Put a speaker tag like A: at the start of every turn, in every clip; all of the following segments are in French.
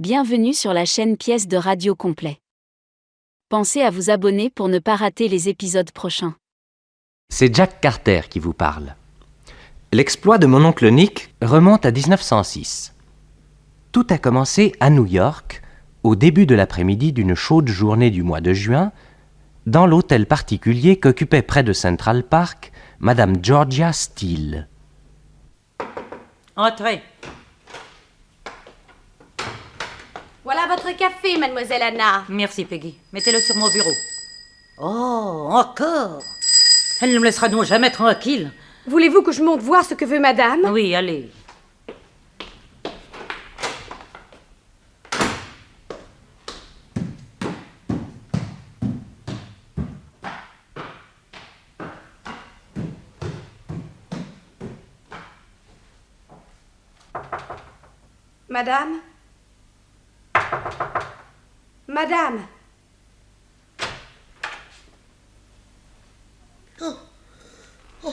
A: Bienvenue sur la chaîne Pièces de Radio Complet. Pensez à vous abonner pour ne pas rater les épisodes prochains.
B: C'est Jack Carter qui vous parle. L'exploit de mon oncle Nick remonte à 1906. Tout a commencé à New York, au début de l'après-midi d'une chaude journée du mois de juin, dans l'hôtel particulier qu'occupait près de Central Park Madame Georgia Steele.
C: Entrez.
D: Voilà votre café, mademoiselle Anna.
C: Merci, Peggy. Mettez-le sur mon bureau. Oh, encore. Elle ne me laissera donc jamais tranquille.
D: Voulez-vous que je monte voir ce que veut madame?
C: Oui, allez.
D: Madame? Madame?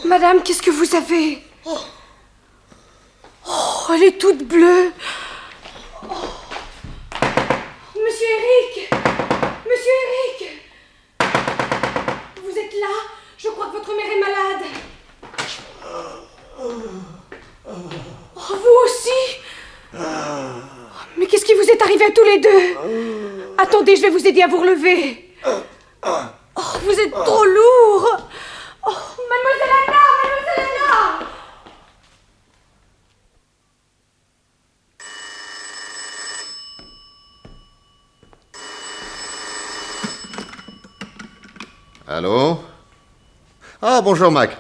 D: Madame, qu'est-ce que vous avez? Oh, elle est toute bleue. Monsieur Eric! Monsieur Eric! Vous êtes là? Je crois que votre mère est malade. Oh, vous aussi? Mais qu'est-ce qui vous est arrivé à tous les deux? Attendez, je vais vous aider à vous relever. Oh, vous êtes trop lourd. Oh, mademoiselle Anna, mademoiselle Anna!
E: Allô? Ah, bonjour, Mac.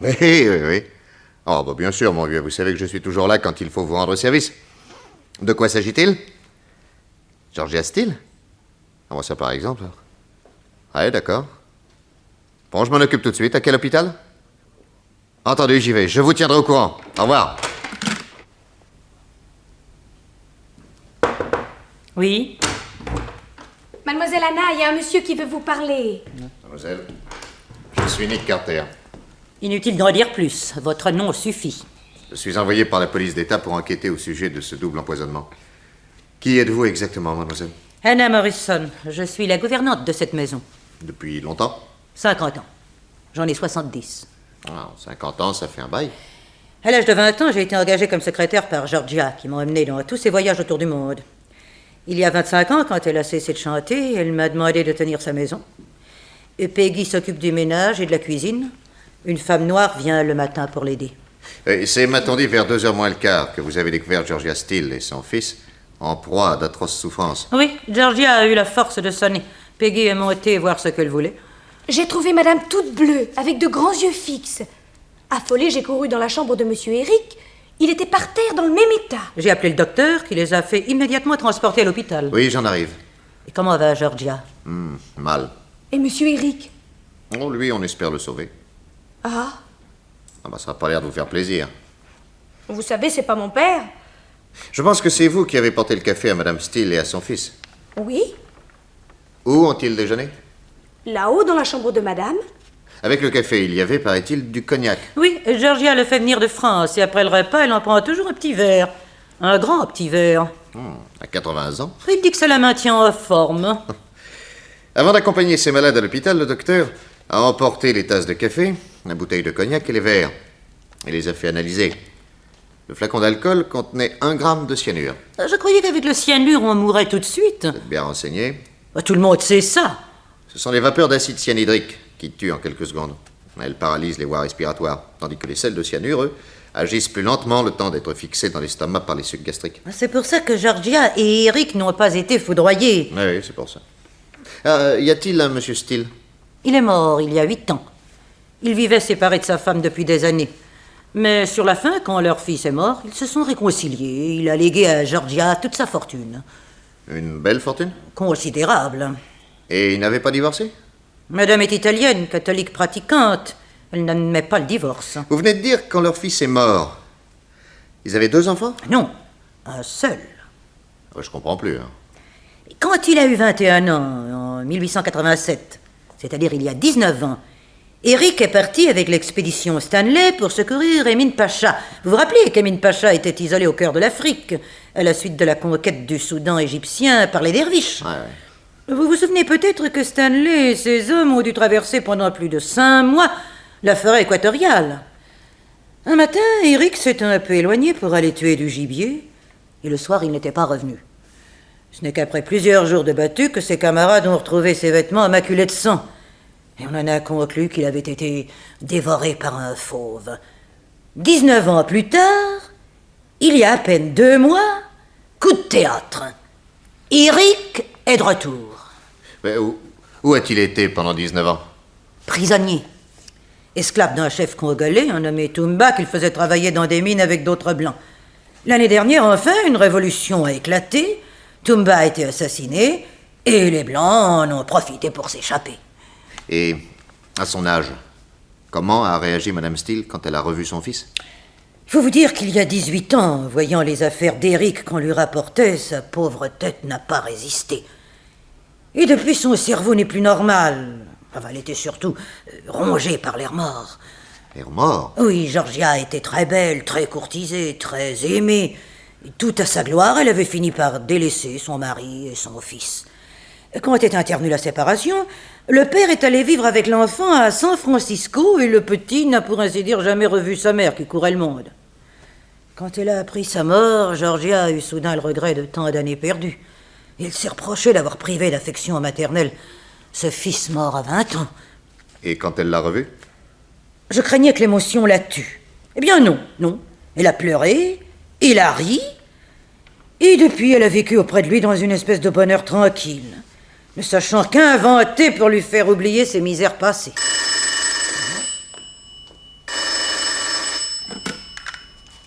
E: Oui. Oh, bah, bien sûr, mon vieux, vous savez que je suis toujours là quand il faut vous rendre service. De quoi s'agit-il? Georgia Steele? Ah, moi, ça, par exemple. Ouais, d'accord. Bon, je m'en occupe tout de suite. À quel hôpital? Entendu, j'y vais. Je vous tiendrai au courant. Au revoir.
C: Oui.
D: Mademoiselle Anna, il y a un monsieur qui veut vous parler.
E: Mademoiselle, je suis Nick Carter.
C: Inutile d'en dire plus. Votre nom suffit.
E: Je suis envoyé par la police d'État pour enquêter au sujet de ce double empoisonnement. Qui êtes-vous exactement, mademoiselle?
C: Anna Morrison. Je suis la gouvernante de cette maison.
E: Depuis longtemps?
C: 50 ans. J'en ai 70.
E: Ah, 50 ans, ça fait un bail.
C: À l'âge de 20 ans, j'ai été engagée comme secrétaire par Georgia, qui m'a emmenée dans tous ses voyages autour du monde. Il y a 25 ans, quand elle a cessé de chanter, elle m'a demandé de tenir sa maison. Et Peggy s'occupe du ménage et de la cuisine. Une femme noire vient le matin pour l'aider.
E: C'est, m'a-t-on dit, vers 2h moins le quart que vous avez découvert Georgia Steele et son fils en proie à d'atroces souffrances.
C: Oui, Georgia a eu la force de sonner. Peggy est montée voir ce qu'elle voulait.
D: J'ai trouvé madame toute bleue, avec de grands yeux fixes. Affolée, j'ai couru dans la chambre de monsieur Eric. Il était par terre dans le même état.
C: J'ai appelé le docteur qui les a fait immédiatement transporter à l'hôpital.
E: Oui, j'en arrive.
C: Et comment va Georgia?
E: Mal.
D: Et monsieur Eric?
E: Oh, lui, on espère le sauver.
D: Ah,
E: Ah bah, ça n'a pas l'air de vous faire plaisir.
D: vous savez, c'est pas mon père.
E: Je pense que c'est vous qui avez porté le café à madame Steele et à son fils.
D: Oui,
E: Où ont-ils déjeuné?
D: là-haut dans la chambre de madame.
E: Avec le café, il y avait, paraît-il, du cognac.
C: Oui, Georgia le fait venir de France et après le repas, elle en prend toujours un petit verre. Un grand petit verre.
E: À 80 ans.
C: Il dit que ça la maintient en forme.
E: Avant d'accompagner ses malades à l'hôpital, le docteur a emporté les tasses de café, la bouteille de cognac et les verres. Il les a fait analyser. Le flacon d'alcool contenait 1 gramme de cyanure.
C: Je croyais qu'avec le cyanure, on mourrait tout de suite.
E: Vous êtes bien renseigné.
C: Tout le monde sait ça.
E: Ce sont les vapeurs d'acide cyanhydrique qui tuent en quelques secondes. Elles paralysent les voies respiratoires, tandis que les sels de cyanure, eux, agissent plus lentement le temps d'être fixés dans l'estomac par les sucs gastriques.
C: C'est pour ça que Georgia et Eric n'ont pas été foudroyés.
E: Oui, c'est pour ça. Y a-t-il un monsieur Steele?
C: Il est mort il y a 8 ans. Il vivait séparé de sa femme depuis des années. Mais sur la fin, quand leur fils est mort, ils se sont réconciliés. Il a légué à Georgia toute sa fortune.
E: Une belle fortune?
C: Considérable.
E: Et il n'avait pas divorcé?
C: Madame est italienne, catholique pratiquante. Elle n'admet pas le divorce.
E: Vous venez de dire que quand leur fils est mort, ils avaient 2 enfants?
C: Non, un seul.
E: Je comprends plus. Hein.
C: Quand il a eu 21 ans, en 1887, c'est-à-dire il y a 19 ans, Eric est parti avec l'expédition Stanley pour secourir Emin Pacha. Vous vous rappelez qu'Emin Pacha était isolé au cœur de l'Afrique, à la suite de la conquête du Soudan égyptien par les derviches.
E: Ouais.
C: Vous vous souvenez peut-être que Stanley et ses hommes ont dû traverser pendant plus de 5 mois la forêt équatoriale. Un matin, Eric s'est un peu éloigné pour aller tuer du gibier, et le soir, il n'était pas revenu. Ce n'est qu'après plusieurs jours de battue que ses camarades ont retrouvé ses vêtements maculés de sang. Et on en a conclu qu'il avait été dévoré par un fauve. 19 ans plus tard, il y a à peine 2 mois, coup de théâtre. Eric est de retour.
E: Mais où a-t-il été pendant 19 ans?
C: Prisonnier. Esclave d'un chef congolais, un nommé Tumba, qu'il faisait travailler dans des mines avec d'autres blancs. L'année dernière, enfin, une révolution a éclaté, Tumba a été assassiné, et les blancs en ont profité pour s'échapper.
E: Et à son âge, comment a réagi Madame Steele quand elle a revu son fils?
C: Il faut vous dire qu'il y a 18 ans, voyant les affaires d'Eric qu'on lui rapportait, sa pauvre tête n'a pas résisté. Et depuis, son cerveau n'est plus normal. Enfin, elle était surtout rongée par l'air mort.
E: L'air mort?
C: Oui, Georgia était très belle, très courtisée, très aimée. Et tout à sa gloire, elle avait fini par délaisser son mari et son fils. Quand est intervenue la séparation, le père est allé vivre avec l'enfant à San Francisco et le petit n'a pour ainsi dire jamais revu sa mère qui courait le monde. Quand elle a appris sa mort, Georgia a eu soudain le regret de tant d'années perdues. Il s'est reproché d'avoir privé d'affection maternelle ce fils mort à 20 ans.
E: Et quand elle l'a revu?
C: Je craignais que l'émotion la tue. Eh bien non. Elle a pleuré, il a ri, et depuis elle a vécu auprès de lui dans une espèce de bonheur tranquille, ne sachant qu'inventer pour lui faire oublier ses misères passées.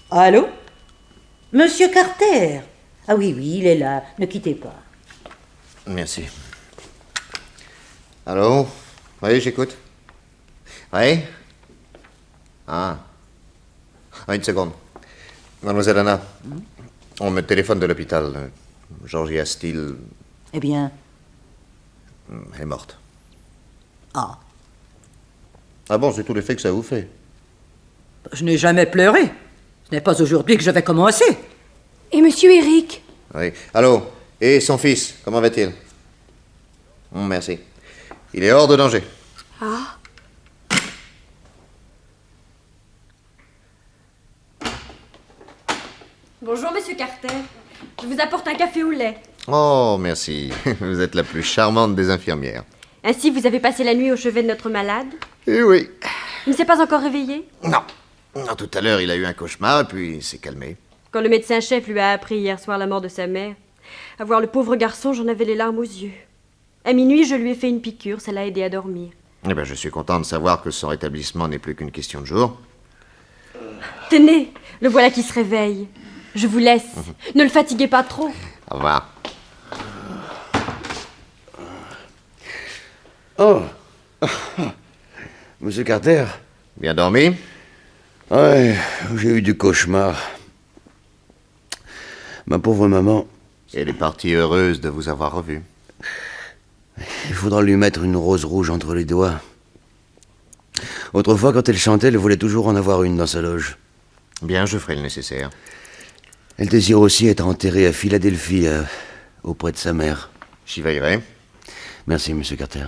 C: Allô? Monsieur Carter? Ah oui, il est là. Ne quittez pas.
E: Merci. Allô? Oui, j'écoute. Oui? Ah. Une seconde. Mademoiselle Anna, on me téléphone de l'hôpital. Georgia Steele,
C: Eh bien...
E: elle est morte.
C: Ah.
E: Ah bon, c'est tout l'effet que ça vous fait.
C: Je n'ai jamais pleuré. Ce n'est pas aujourd'hui que je vais commencer.
D: Et monsieur Eric?
E: Oui. Allô? Et son fils, comment va-t-il? Merci. Il est hors de danger.
D: Ah. Bonjour, monsieur Carter. Je vous apporte un café au lait.
E: Oh, merci. Vous êtes la plus charmante des infirmières.
D: Ainsi, vous avez passé la nuit au chevet de notre malade?
E: Eh oui.
D: Il ne s'est pas encore réveillé?
E: Non. Non, tout à l'heure, il a eu un cauchemar, puis il s'est calmé.
D: Quand le médecin-chef lui a appris hier soir la mort de sa mère, à voir le pauvre garçon, j'en avais les larmes aux yeux. À minuit, je lui ai fait une piqûre, ça l'a aidé à dormir.
E: Eh bien, je suis content de savoir que son rétablissement n'est plus qu'une question de jours.
D: Tenez, le voilà qui se réveille. Je vous laisse. Ne le fatiguez pas trop.
E: Au revoir.
F: Oh. Monsieur Carter?
E: Bien dormi?
F: Ouais, j'ai eu du cauchemar. Ma pauvre maman,
E: Elle est partie heureuse de vous avoir revu.
F: il faudra lui mettre une rose rouge entre les doigts. Autrefois, quand elle chantait, elle voulait toujours en avoir une dans sa loge.
E: Bien, je ferai le nécessaire.
F: Elle désire aussi être enterrée à Philadelphie, auprès de sa mère.
E: J'y veillerai.
F: Merci, monsieur Carter.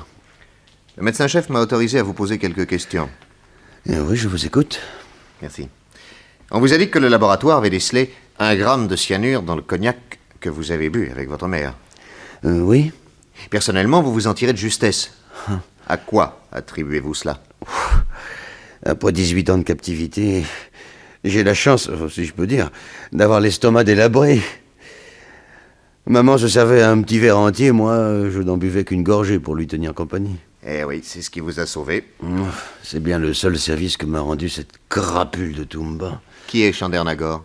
E: Le médecin-chef m'a autorisé à vous poser quelques questions.
F: Oui, je vous écoute.
E: Merci. On vous a dit que le laboratoire avait décelé 1 gramme de cyanure dans le cognac que vous avez bu avec votre mère.
F: Oui.
E: Personnellement, vous vous en tirez de justesse. À quoi attribuez-vous cela?
F: Après 18 ans de captivité, j'ai la chance, si je peux dire, d'avoir l'estomac délabré. Maman se servait un petit verre entier, moi, je n'en buvais qu'une gorgée pour lui tenir compagnie.
E: Eh oui, c'est ce qui vous a sauvé.
F: C'est bien le seul service que m'a rendu cette crapule de Tumba.
E: Qui est Chandernagor?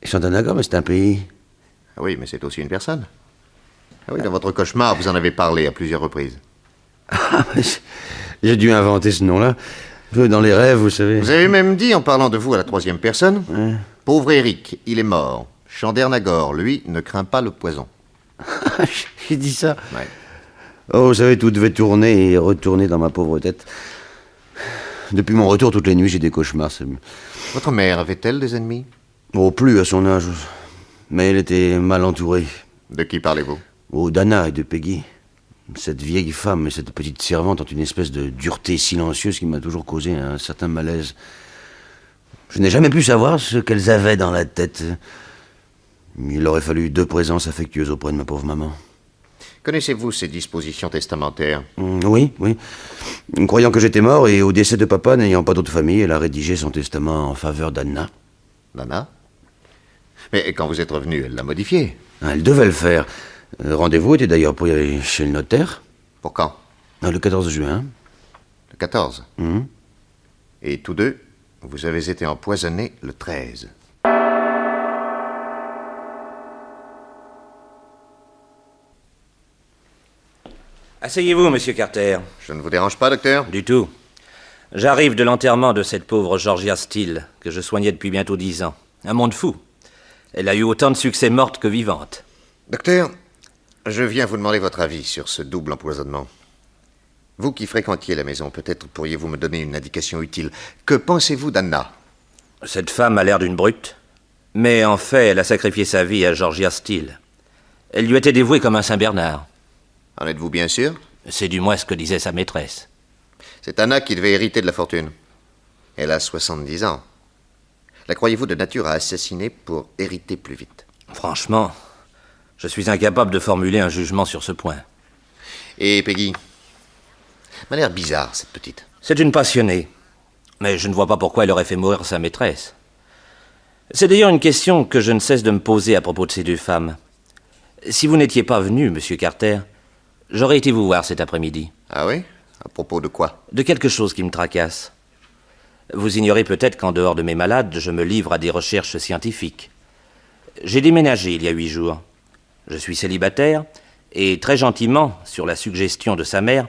F: Chandernagor, mais c'est un pays.
E: Ah oui, mais c'est aussi une personne. Ah oui, dans votre cauchemar, vous en avez parlé à plusieurs reprises.
F: J'ai dû inventer ce nom-là. Dans les rêves, vous savez.
E: Vous avez même dit, en parlant de vous à la 3e personne, pauvre Eric, il est mort. Chandernagor, lui, ne craint pas le poison.
F: J'ai dit ça.
E: Ouais.
F: Oh, vous savez, tout devait tourner et retourner dans ma pauvre tête. Depuis mon retour, toutes les nuits, j'ai des cauchemars.
E: Votre mère avait-elle des ennemis?
F: Oh, plus à son âge. Mais elle était mal entourée.
E: De qui parlez-vous?
F: Oh, d'Anna et de Peggy. Cette vieille femme et cette petite servante ont une espèce de dureté silencieuse qui m'a toujours causé un certain malaise. Je n'ai jamais pu savoir ce qu'elles avaient dans la tête. Il aurait fallu 2 présences affectueuses auprès de ma pauvre maman.
E: Connaissez-vous ces dispositions testamentaires?
F: Oui. Croyant que j'étais mort et au décès de papa, n'ayant pas d'autre famille, elle a rédigé son testament en faveur d'Anna.
E: Nana? Mais quand vous êtes revenu, elle l'a modifié.
F: Elle devait le faire. Rendez-vous était d'ailleurs pris chez le notaire.
E: Pour quand?
F: Le 14 juin.
E: Le 14.
F: Mhm.
E: Et tous deux, vous avez été empoisonnés le 13.
G: Asseyez-vous, monsieur Carter.
E: Je ne vous dérange pas, docteur?
G: Du tout. J'arrive de l'enterrement de cette pauvre Georgia Steele, que je soignais depuis bientôt 10 ans. Un monde fou. Elle a eu autant de succès morte que vivante.
E: Docteur, je viens vous demander votre avis sur ce double empoisonnement. Vous qui fréquentiez la maison, peut-être pourriez-vous me donner une indication utile. Que pensez-vous d'Anna?
G: Cette femme a l'air d'une brute. Mais en fait, elle a sacrifié sa vie à Georgia Steele. Elle lui était dévouée comme un Saint-Bernard.
E: En êtes-vous bien sûr?
G: C'est du moins ce que disait sa maîtresse.
E: C'est Anna qui devait hériter de la fortune. Elle a 70 ans. La croyez-vous de nature à assassiner pour hériter plus vite?
G: Franchement, je suis incapable de formuler un jugement sur ce point.
E: Et Peggy? M'a l'air bizarre, cette petite.
G: C'est une passionnée. Mais je ne vois pas pourquoi elle aurait fait mourir sa maîtresse. C'est d'ailleurs une question que je ne cesse de me poser à propos de ces 2 femmes. Si vous n'étiez pas venu, monsieur Carter, j'aurais été vous voir cet après-midi.
E: Ah oui? À propos de quoi?
G: De quelque chose qui me tracasse. Vous ignorez peut-être qu'en dehors de mes malades, je me livre à des recherches scientifiques. J'ai déménagé il y a 8 jours. Je suis célibataire, et très gentiment, sur la suggestion de sa mère,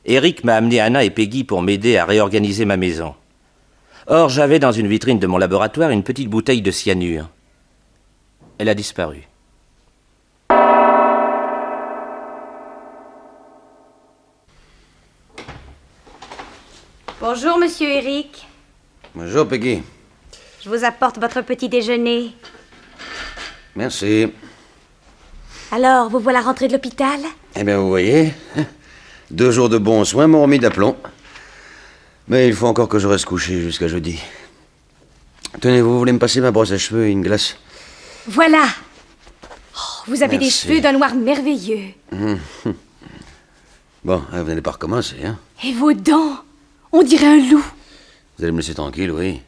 G: Eric m'a amené Anna et Peggy pour m'aider à réorganiser ma maison. Or, j'avais dans une vitrine de mon laboratoire une petite bouteille de cyanure. Elle a disparu.
H: Bonjour, monsieur Eric.
F: Bonjour, Peggy.
H: Je vous apporte votre petit déjeuner.
F: Merci.
H: Alors, vous voilà rentré de l'hôpital?
F: Eh bien, vous voyez, 2 jours de bons soins m'ont remis d'aplomb. Mais il faut encore que je reste couché jusqu'à jeudi. Tenez, vous voulez me passer ma brosse à cheveux et une glace?
H: Voilà. Oh, vous avez
F: Merci.
H: des cheveux d'un noir merveilleux.
F: Bon, vous n'allez pas recommencer, hein?
H: Et vos dents, on dirait un loup.
F: Vous allez me laisser tranquille, oui.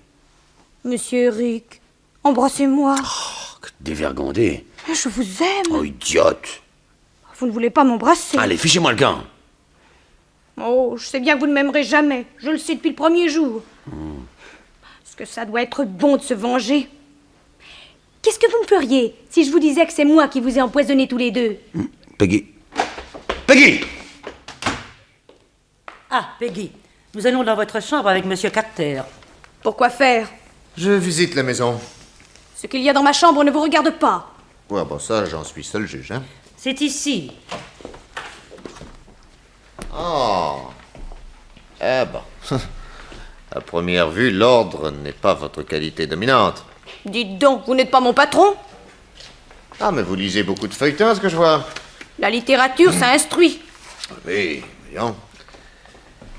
H: Monsieur Eric, embrassez-moi.
F: Dévergondé.
H: Je vous aime.
F: Oh, idiote.
H: Vous ne voulez pas m'embrasser?
F: Allez, fichez-moi le camp.
H: Oh, je sais bien que vous ne m'aimerez jamais. Je le sais depuis le premier jour. Parce que ça doit être bon de se venger. Qu'est-ce que vous me feriez si je vous disais que c'est moi qui vous ai empoisonnés tous les 2?
F: Peggy. Peggy!
C: Ah, Peggy, nous allons dans votre chambre avec monsieur Carter.
H: Pourquoi faire?
E: Je visite la maison.
H: Ce qu'il y a dans ma chambre ne vous regarde pas.
E: Ouais, bon, ça, j'en suis seul juge, hein.
C: C'est ici.
E: Oh. Eh ben. À première vue, l'ordre n'est pas votre qualité dominante.
H: Dites donc, vous n'êtes pas mon patron?
E: Ah, mais vous lisez beaucoup de feuilletons, ce que je vois.
H: La littérature, ça instruit.
E: Oui, voyons.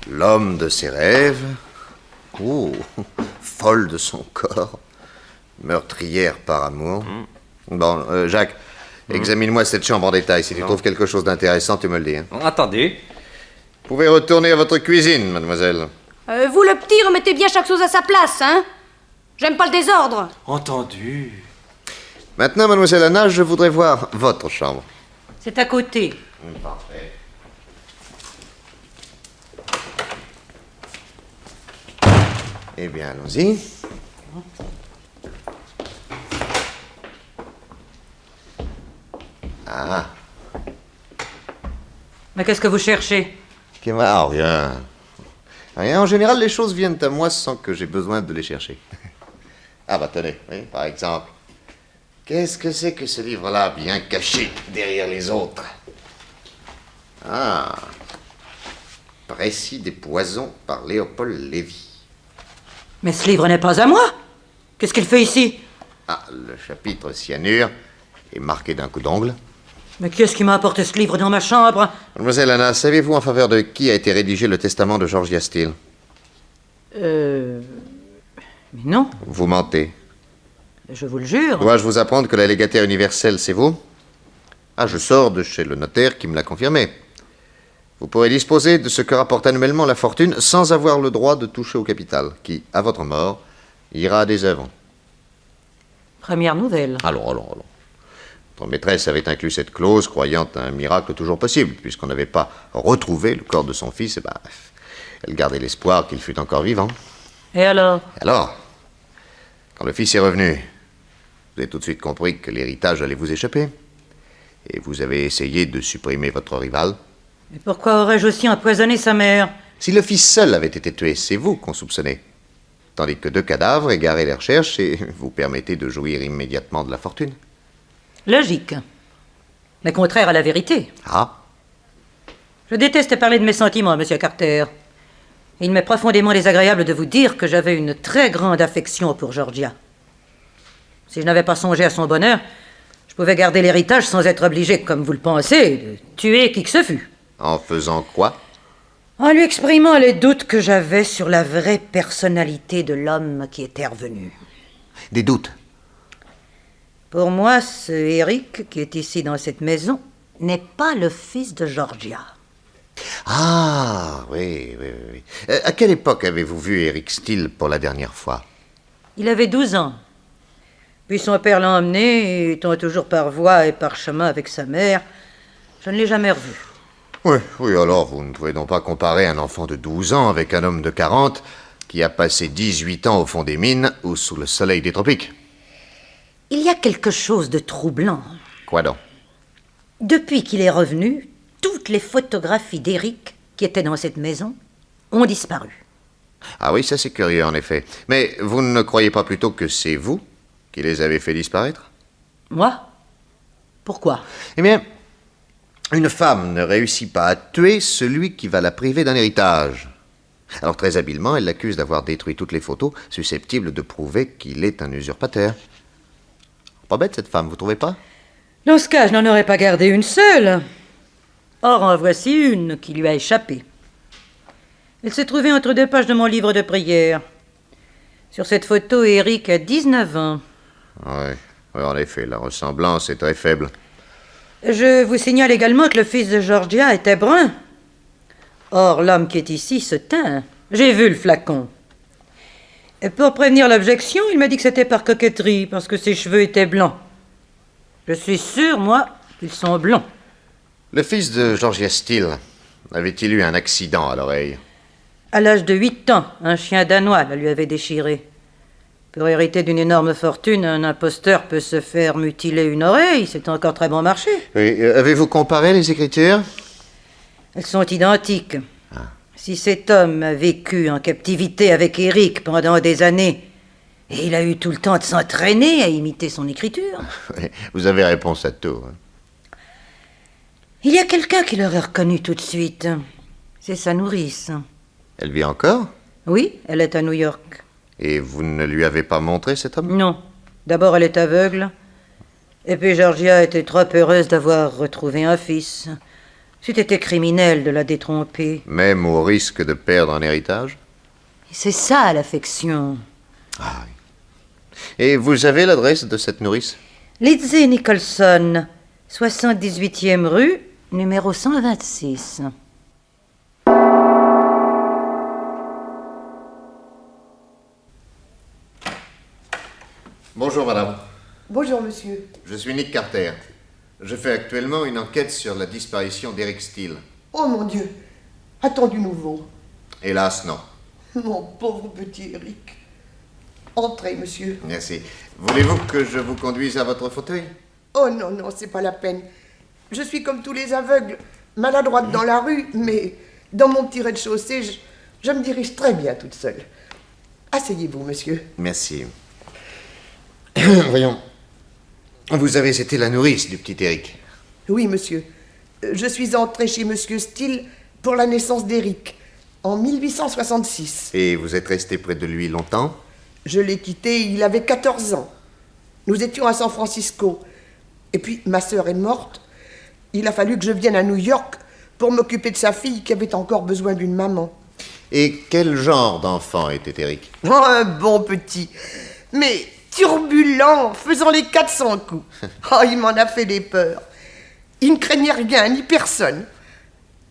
E: L'homme de ses rêves. Oh, folle de son corps. Meurtrière par amour. Bon, Jacques, examine-moi cette chambre en détail. Si tu trouves quelque chose d'intéressant, tu me le dis. Hein.
G: Attendez.
E: Vous pouvez retourner à votre cuisine, mademoiselle.
H: Vous, le petit, remettez bien chaque chose à sa place, hein? J'aime pas le désordre.
G: Entendu.
E: Maintenant, mademoiselle Anna, je voudrais voir votre chambre.
C: C'est à côté.
E: Parfait. Eh bien, allons-y. Ah,
C: Mais qu'est-ce que vous cherchez?
E: ah, rien. Rien. En général, les choses viennent à moi sans que j'ai besoin de les chercher. Ah, bah tenez, oui, par exemple. Qu'est-ce que c'est que ce livre-là, bien caché derrière les autres? Ah. Précis des poisons par Léopold Lévy.
C: Mais ce livre n'est pas à moi. Qu'est-ce qu'il fait ici?
E: Ah, le chapitre cyanure est marqué d'un coup d'ongle.
C: Mais qui est-ce qui m'a apporté ce livre dans ma chambre?
E: Mademoiselle Anna, savez-vous en faveur de qui a été rédigé le testament de Georgia Steele?
C: Mais non,
E: Vous mentez.
C: je vous le jure.
E: Dois-je vous apprendre que la légataire universelle, c'est vous? Ah, je sors de chez le notaire qui me l'a confirmé. Vous pourrez disposer de ce que rapporte annuellement la fortune sans avoir le droit de toucher au capital, qui, à votre mort, ira à des œuvres.
C: Première nouvelle.
E: Allons. Votre maîtresse avait inclus cette clause, croyant à un miracle toujours possible, puisqu'on n'avait pas retrouvé le corps de son fils, et elle gardait l'espoir qu'il fût encore vivant.
C: Et alors?
E: Alors, quand le fils est revenu, vous avez tout de suite compris que l'héritage allait vous échapper, et vous avez essayé de supprimer votre rival.
C: Mais pourquoi aurais-je aussi empoisonné sa mère?
E: Si le fils seul avait été tué, c'est vous qu'on soupçonnait. Tandis que 2 cadavres égaraient les recherches et vous permettez de jouir immédiatement de la fortune.
C: Logique. Mais contraire à la vérité.
E: Ah,
C: Je déteste parler de mes sentiments, monsieur Carter. Il m'est profondément désagréable de vous dire que j'avais une très grande affection pour Georgia. Si je n'avais pas songé à son bonheur, je pouvais garder l'héritage sans être obligé, comme vous le pensez, de tuer qui que ce fût.
E: en faisant quoi?
C: En lui exprimant les doutes que j'avais sur la vraie personnalité de l'homme qui était revenu.
E: Des doutes.
C: Pour moi, ce Eric qui est ici dans cette maison n'est pas le fils de Georgia.
E: Ah, oui. À quelle époque avez-vous vu Eric Steele pour la dernière fois?
C: Il avait 12 ans. Puis son père l'a emmené, et étant toujours par voie et par chemin avec sa mère, je ne l'ai jamais revu.
E: Oui, alors vous ne pouvez donc pas comparer un enfant de 12 ans avec un homme de 40 qui a passé 18 ans au fond des mines ou sous le soleil des tropiques.
C: Il y a quelque chose de troublant.
E: Quoi donc?
C: Depuis qu'il est revenu, toutes les photographies d'Eric qui étaient dans cette maison ont disparu.
E: Ah oui, ça c'est curieux en effet. Mais vous ne croyez pas plutôt que c'est vous qui les avez fait disparaître?
C: Moi? Pourquoi?
E: Eh bien, une femme ne réussit pas à tuer celui qui va la priver d'un héritage. Alors très habilement, elle l'accuse d'avoir détruit toutes les photos susceptibles de prouver qu'il est un usurpateur. Pas bête cette femme, vous trouvez pas?
C: Dans ce cas, je n'en aurais pas gardé une seule. Or, en voici une qui lui a échappé. Elle s'est trouvée entre 2 pages de mon livre de prière. Sur cette photo, Eric a 19 ans.
E: Oui, en effet, la ressemblance est très faible.
C: Je vous signale également que le fils de Georgia était brun. Or, l'homme qui est ici se teint. J'ai vu le flacon. Et pour prévenir l'objection, il m'a dit que c'était par coquetterie, parce que ses cheveux étaient blancs. Je suis sûr, moi, qu'ils sont blonds.
E: Le fils de Georgia Steele avait-il eu un accident à l'oreille?
C: À l'âge de 8 ans, un chien danois la lui avait déchiré. Pour hériter d'une énorme fortune, un imposteur peut se faire mutiler une oreille. C'est encore très bon marché.
E: Oui, avez-vous comparé les écritures?
C: Elles sont identiques. Si cet homme a vécu en captivité avec Eric pendant des années, et il a eu tout le temps de s'entraîner à imiter son écriture...
E: Oui, vous avez réponse à tout.
C: Il y a quelqu'un qui l'aurait reconnu tout de suite. C'est sa nourrice.
E: Elle vit encore?
C: Oui, elle est à New York.
E: Et vous ne lui avez pas montré cet homme?
C: Non. D'abord, elle est aveugle. Et puis, Georgia était trop heureuse d'avoir retrouvé un fils. C'eût été criminel de la détromper.
E: Même au risque de perdre un héritage?
C: Et c'est ça, l'affection.
E: Ah oui. Et vous avez l'adresse de cette nourrice?
C: Lizzie Nicholson, 78e rue, numéro 126.
E: Bonjour, madame.
I: Bonjour, monsieur.
E: Je suis Nick Carter. Je fais actuellement une enquête sur la disparition d'Eric Steele.
I: Oh mon Dieu, attends du nouveau.
E: Hélas, non.
I: Mon pauvre petit Eric. Entrez, monsieur.
E: Merci. Voulez-vous que je vous conduise à votre fauteuil?
I: Oh non, non, c'est pas la peine. Je suis comme tous les aveugles, maladroite dans la rue, mais dans mon petit rez-de-chaussée, je me dirige très bien toute seule. Asseyez-vous, monsieur.
E: Merci. Voyons. Vous avez été la nourrice du petit Eric.
I: Oui, monsieur. Je suis entrée chez monsieur Steele pour la naissance d'Eric. en 1866.
E: Et vous êtes resté près de lui longtemps?
I: Je l'ai quitté, il avait 14 ans. Nous étions à San Francisco. Et puis, ma sœur est morte. Il a fallu que je vienne à New York pour m'occuper de sa fille qui avait encore besoin d'une maman.
E: Et quel genre d'enfant était Eric?
I: Oh, un bon petit. Mais turbulent, faisant les 400 coups. Oh, il m'en a fait des peurs. Il ne craignait rien, ni personne.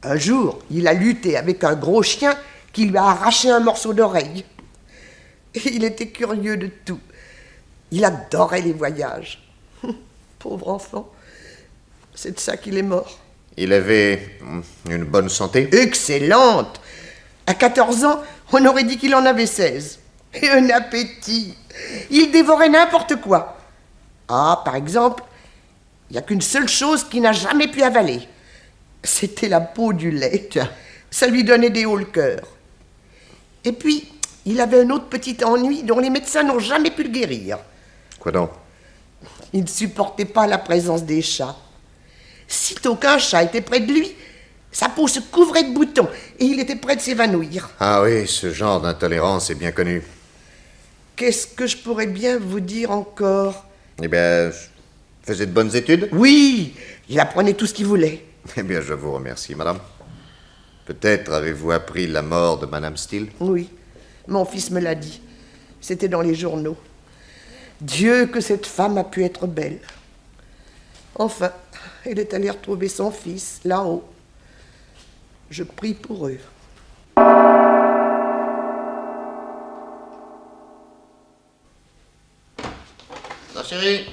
I: Un jour, il a lutté avec un gros chien qui lui a arraché un morceau d'oreille. Et il était curieux de tout. Il adorait les voyages. Pauvre enfant. C'est de ça qu'il est mort.
E: Il avait une bonne santé?
I: Excellente. À 14 ans, on aurait dit qu'il en avait 16. Et un appétit. Il dévorait n'importe quoi. Ah, par exemple, il n'y a qu'une seule chose qu'il n'a jamais pu avaler. C'était la peau du lait.
E: Tiens.
I: Ça lui donnait des hauts le cœur. Et puis, il avait un autre petit ennui dont les médecins n'ont jamais pu le guérir.
E: Quoi donc?
I: Il ne supportait pas la présence des chats. Sitôt qu'un chat était près de lui, sa peau se couvrait de boutons et il était prêt de s'évanouir.
E: Ah oui, ce genre d'intolérance est bien connu.
I: Qu'est-ce que je pourrais bien vous dire encore?
E: Eh bien, faisait de bonnes études?
I: Oui, il apprenait tout ce qu'il voulait.
E: Eh bien, je vous remercie, madame. Peut-être avez-vous appris la mort de Madame Steele?
I: Oui, mon fils me l'a dit. C'était dans les journaux. Dieu, que cette femme a pu être belle. Enfin, elle est allée retrouver son fils, là-haut. Je prie pour eux.
E: Non, chérie,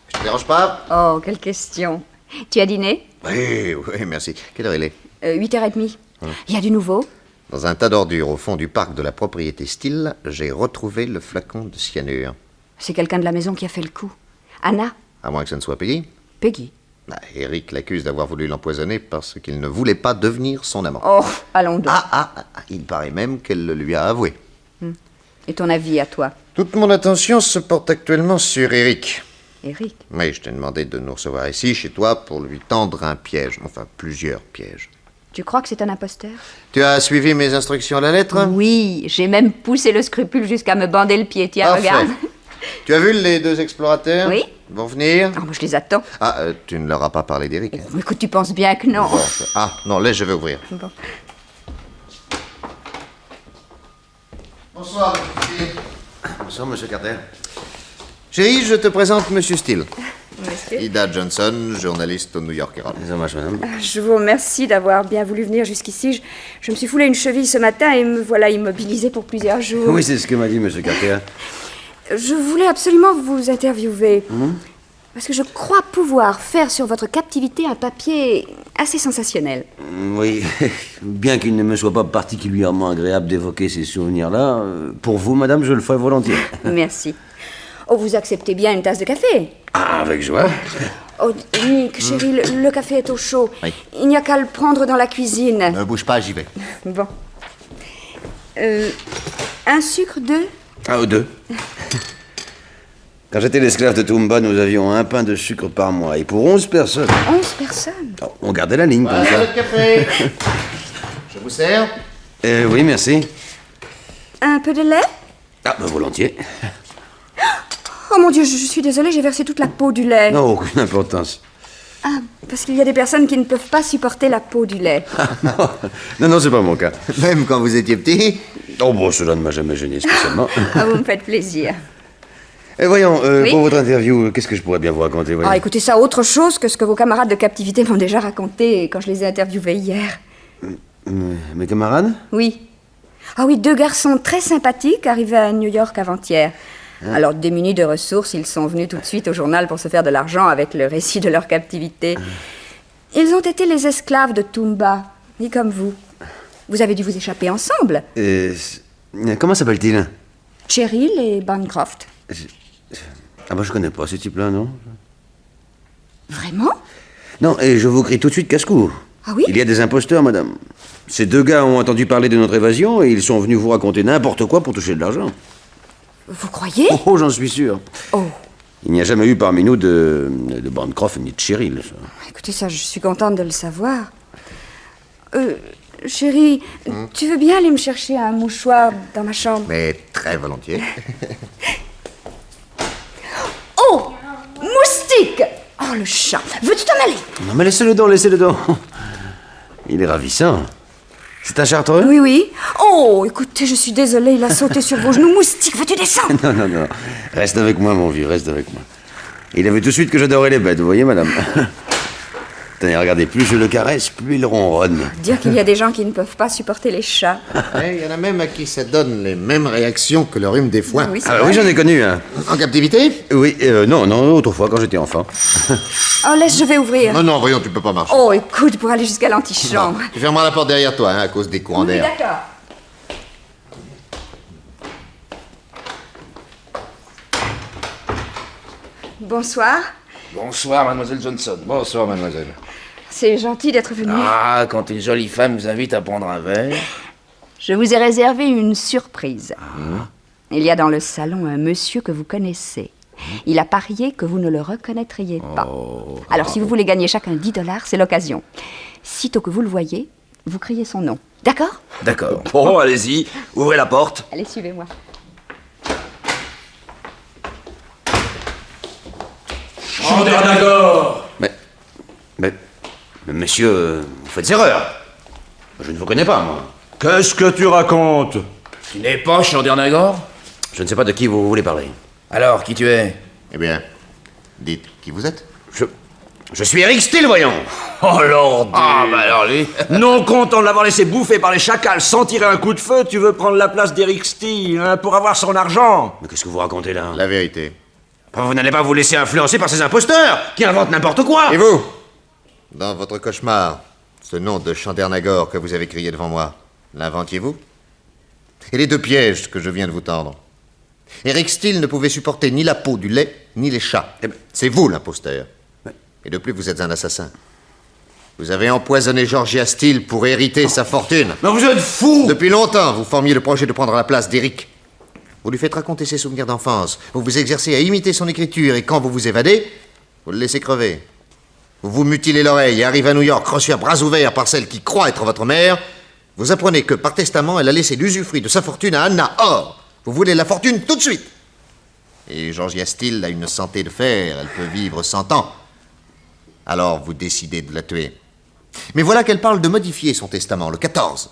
E: je te dérange pas?
H: Oh, quelle question. Tu as dîné?
E: Oui, oui, merci. Quelle heure il est?
H: 8h30. Il y a du nouveau?
E: Dans un tas d'ordures au fond du parc de la propriété Steele, j'ai retrouvé le flacon de cyanure.
H: C'est quelqu'un de la maison qui a fait le coup. Anna?
E: À moins que ce ne soit Peggy.
H: Peggy?
E: Eric l'accuse d'avoir voulu l'empoisonner parce qu'il ne voulait pas devenir son amant.
H: Oh, allons donc.
E: Il paraît même qu'elle le lui a avoué.
H: Et ton avis à toi?
E: Toute mon attention se porte actuellement sur Eric.
H: Eric?
E: Oui, je t'ai demandé de nous recevoir ici, chez toi, pour lui tendre un piège. Enfin, plusieurs pièges.
H: Tu crois que c'est un imposteur?
E: Tu as suivi mes instructions à la lettre?
H: Oui, j'ai même poussé le scrupule jusqu'à me bander le pied. Tiens,
E: Parfait.
H: regarde.
E: Tu as vu les deux explorateurs?
H: Oui.
E: Ils vont venir?
H: Oh, moi, je les attends.
E: Tu ne leur as pas parlé d'Eric?
H: Mais écoute, tu penses bien que non.
E: Bon, non, laisse, je vais ouvrir.
H: Bon.
E: Bonsoir, monsieur Steele.
F: Bonsoir, monsieur Carter.
E: Chérie, je te présente monsieur Steele.
H: Monsieur.
E: Ida Johnson, journaliste au New York Herald.
F: Ça marche, madame.
H: Je vous remercie d'avoir bien voulu venir jusqu'ici. Je me suis foulé une cheville ce matin et me voilà immobilisée pour plusieurs jours.
F: Oui, c'est ce que m'a dit monsieur Carter.
H: Je voulais absolument vous interviewer. Parce que je crois pouvoir faire sur votre captivité un papier assez sensationnel.
F: Oui, bien qu'il ne me soit pas particulièrement agréable d'évoquer ces souvenirs-là, pour vous, madame, je le ferai volontiers.
H: Merci. Oh, vous acceptez bien une tasse de café?
F: Ah, avec joie.
H: Oh, Nick, chérie, le café est au chaud.
E: Oui.
H: Il n'y a qu'à le prendre dans la cuisine.
E: Ne bouge pas, j'y vais.
H: Bon. Un sucre, 2?
F: Ah, 2. Quand j'étais l'esclave de Toumba, nous avions un pain de sucre par mois, et pour 11 personnes.
H: 11 personnes?
F: Oh, on gardait la ligne comme ça.
E: Le café. Je vous sers?
F: Oui, merci.
H: Un peu de lait?
F: Ah, volontiers.
H: Oh mon Dieu, je suis désolée, j'ai versé toute la peau du lait.
F: Non, aucune importance.
H: Ah, parce qu'il y a des personnes qui ne peuvent pas supporter la peau du lait.
F: Non, c'est pas mon cas.
E: Même quand vous étiez petit?
F: Oh, bon, cela ne m'a jamais gêné spécialement.
H: Ah, vous me faites plaisir.
F: Et voyons,
H: Oui.
F: pour votre interview, qu'est-ce que je pourrais bien vous raconter, voyons.
H: Ah, écoutez, ça, autre chose que ce que vos camarades de captivité m'ont déjà raconté quand je les ai interviewés hier.
F: Mes camarades?
H: Oui. Ah oui, 2 garçons très sympathiques arrivés à New York avant-hier. Alors, démunis de ressources, ils sont venus tout de suite au journal pour se faire de l'argent avec le récit de leur captivité. Ils ont été les esclaves de Toumba, ni comme vous. Vous avez dû vous échapper ensemble.
F: Comment s'appelle-t-il?
H: Cheryl et Bancroft.
F: Ah bah je connais pas ces types-là, non?
H: Vraiment?
F: Non, et je vous crie tout de suite casse-cou.
H: Ah oui?
F: Il y a des imposteurs, madame. Ces 2 gars ont entendu parler de notre évasion et ils sont venus vous raconter n'importe quoi pour toucher de l'argent.
H: Vous croyez?
F: Oh, j'en suis sûr.
H: Oh.
F: Il n'y a jamais eu parmi nous de Bancroft ni de Cheryl. Ça.
H: Écoutez, ça, je suis contente de le savoir. Chérie, tu veux bien aller me chercher un mouchoir dans ma chambre?
E: Mais très volontiers.
H: Oh! Moustique! Oh, le chat! Veux-tu t'en aller?
F: Non, mais laissez-le donc, laissez-le donc. Il est ravissant. C'est un chartreux?
H: Oui, oui. Oh, écoutez, je suis désolée, il a sauté sur vos genoux. Moustique, veux-tu descendre?
F: Non, non, non. Reste avec moi, mon vieux, reste avec moi. Il a vu tout de suite que j'adorais les bêtes, vous voyez, madame? Tenez, regardez, plus je le caresse, plus il ronronne.
H: Dire qu'il y a des gens qui ne peuvent pas supporter les chats.
E: Il y en a même à qui ça donne les mêmes réactions que le rhume des foins.
H: Oui, c'est
F: Ah
H: vrai.
F: oui, j'en ai connu un.
E: En captivité?
F: Oui, non, autrefois, quand j'étais enfant.
H: Oh, laisse, je vais ouvrir.
E: Non, non, voyons, tu peux pas marcher.
H: Oh, écoute, pour aller jusqu'à l'antichambre.
E: Tu fermeras la porte derrière toi, hein, à cause des courants
H: Oui,
E: d'air.
H: d'accord. Bonsoir.
J: Bonsoir, mademoiselle Johnson.
E: Bonsoir, mademoiselle.
H: C'est gentil d'être venu.
J: Ah, quand une jolie femme vous invite à prendre un verre.
H: Je vous ai réservé une surprise. Il y a dans le salon un monsieur que vous connaissez. Il a parié que vous ne le reconnaîtriez pas. Alors, si vous voulez gagner chacun $10, c'est l'occasion. Sitôt que vous le voyez, vous criez son nom. D'accord?
J: D'accord. Bon, allez-y, ouvrez la porte.
H: Allez, suivez-moi.
J: Chandernagor.
F: Mais, monsieur, vous faites erreur. Je ne vous connais pas, moi.
K: Qu'est-ce que tu racontes?
J: Tu n'es pas Chandernagor?
F: Je ne sais pas de qui vous voulez parler.
J: Alors, qui tu es?
E: Eh bien, dites qui vous êtes.
F: Je suis Eric Steele, voyons.
J: Oh, l'ordi.
K: Ah, bah alors lui. Non content de l'avoir laissé bouffer par les chacals sans tirer un coup de feu, tu veux prendre la place d'Eric Steele, hein, pour avoir son argent.
F: Mais qu'est-ce que vous racontez là?
E: La vérité.
F: Vous n'allez pas vous laisser influencer par ces imposteurs qui inventent n'importe quoi.
E: Et vous? Dans votre cauchemar, ce nom de Chandernagor que vous avez crié devant moi, l'inventiez-vous? Et les deux pièges que je viens de vous tendre? Eric Steele ne pouvait supporter ni la peau du lait, ni les chats. C'est vous l'imposteur. Et de plus, vous êtes un assassin. Vous avez empoisonné Georgia Steele pour hériter sa fortune.
F: Mais vous êtes fou.
E: Depuis longtemps, vous formiez le projet de prendre la place d'Eric. Vous lui faites raconter ses souvenirs d'enfance. Vous vous exercez à imiter son écriture. Et quand vous vous évadez, vous le laissez crever. Vous vous mutilez l'oreille et arrivez à New York, reçu à bras ouverts par celle qui croit être votre mère. Vous apprenez que, par testament, elle a laissé l'usufruit de sa fortune à Anna. Or, vous voulez la fortune tout de suite. Et Georgia Steele a une santé de fer. Elle peut vivre 100 ans. Alors, vous décidez de la tuer. Mais voilà qu'elle parle de modifier son testament, le 14.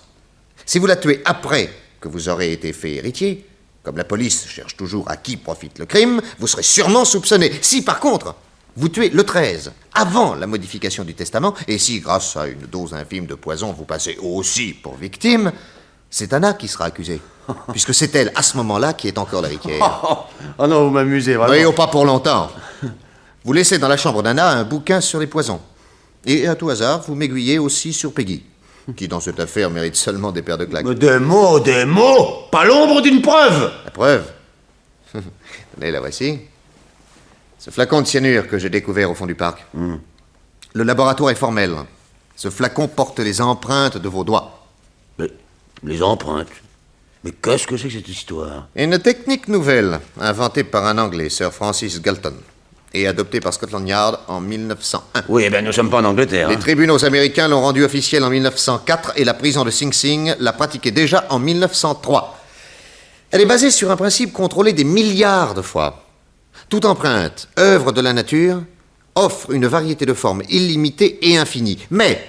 E: Si vous la tuez après que vous aurez été fait héritier, comme la police cherche toujours à qui profite le crime, vous serez sûrement soupçonné. Si, par contre, vous tuez le 13, avant la modification du testament, et si, grâce à une dose infime de poison, vous passez aussi pour victime, c'est Anna qui sera accusée. Puisque c'est elle, à ce moment-là, qui est encore l'héritière.
F: Oh non, vous m'amusez, vraiment.
E: Oui, pas pour longtemps. Vous laissez dans la chambre d'Anna un bouquin sur les poisons. Et à tout hasard, vous m'aiguillez aussi sur Peggy, qui dans cette affaire mérite seulement des paires de claques.
F: Mais des mots, pas l'ombre d'une preuve.
E: La preuve? Tenez, la voici. Ce flacon de cyanure que j'ai découvert au fond du parc. Le laboratoire est formel. Ce flacon porte les empreintes de vos doigts.
F: Mais les empreintes. Mais qu'est-ce que c'est que cette histoire?
E: Une technique nouvelle, inventée par un Anglais, Sir Francis Galton, et adoptée par Scotland Yard en 1901.
F: Oui, eh bien, nous sommes pas en Angleterre.
E: Les tribunaux américains l'ont rendu officiel en 1904 et la prison de Sing Sing l'a pratiquée déjà en 1903. Elle est basée sur un principe contrôlé des milliards de fois. Toute empreinte, œuvre de la nature, offre une variété de formes illimitée et infinie. Mais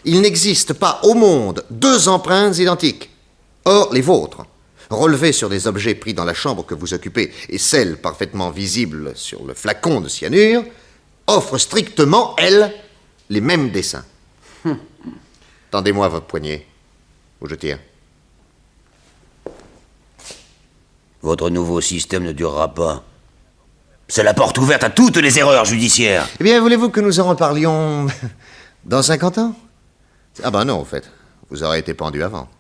E: il n'existe pas au monde 2 empreintes identiques. Or, les vôtres, relevées sur des objets pris dans la chambre que vous occupez et celles parfaitement visibles sur le flacon de cyanure, offrent strictement, elles, les mêmes dessins. Tendez-moi votre poignet, où je tire.
F: Votre nouveau système ne durera pas. C'est la porte ouverte à toutes les erreurs judiciaires.
E: Eh bien, voulez-vous que nous en reparlions dans 50 ans? Ah ben non, au fait. Vous aurez été pendu avant.